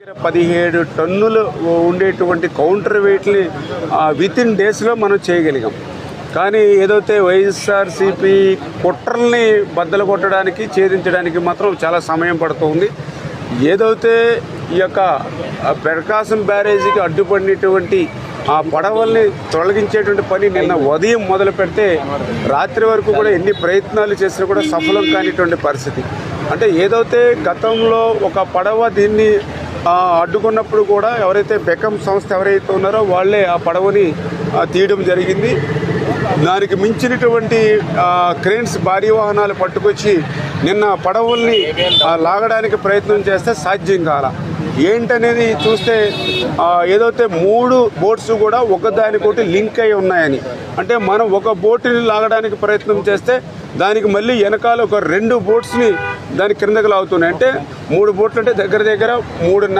17 టన్నులు ఉండేటువంటి counter వెయిట్ని within డేస్లో మనం చేయగలిగాం. కానీ ఏదైతే వైఎస్ఆర్సీపీ కుట్రల్ని బద్దలు కొట్టడానికి ఛేదించడానికి మాత్రం చాలా సమయం పడుతుంది. ఏదైతే ఈ యొక్క ప్రకాశం బ్యారేజీకి అడ్డుపడినటువంటి ఆ పడవల్ని తొలగించేటువంటి పని నిన్న ఉదయం మొదలు పెడితే రాత్రి వరకు కూడా ఎన్ని ప్రయత్నాలు చేసినా కూడా సఫలం కానిటువంటి పరిస్థితి. అంటే ఏదైతే గతంలో ఒక పడవ దీన్ని అడ్డుకున్నప్పుడు కూడా ఎవరైతే బెకమ్ సంస్థ ఎవరైతే ఉన్నారో వాళ్ళే ఆ పడవని తీయడం జరిగింది. దానికి మించినటువంటి క్రేన్స్ భారీ వాహనాలు పట్టుకొచ్చి నిన్న పడవల్ని లాగడానికి ప్రయత్నం చేస్తే సాధ్యం కాల. ఏంటనేది చూస్తే ఏదైతే 3 బోట్స్ కూడా ఒకదానికొకటి లింక్ అయి ఉన్నాయని, అంటే మనం ఒక బోటుని లాగడానికి ప్రయత్నం చేస్తే దానికి మళ్ళీ వెనకాల ఒక 2 బోట్స్ని దాని కిందకి లాగుతున్నాయి. అంటే 3 బోట్లు అంటే దగ్గర 3.5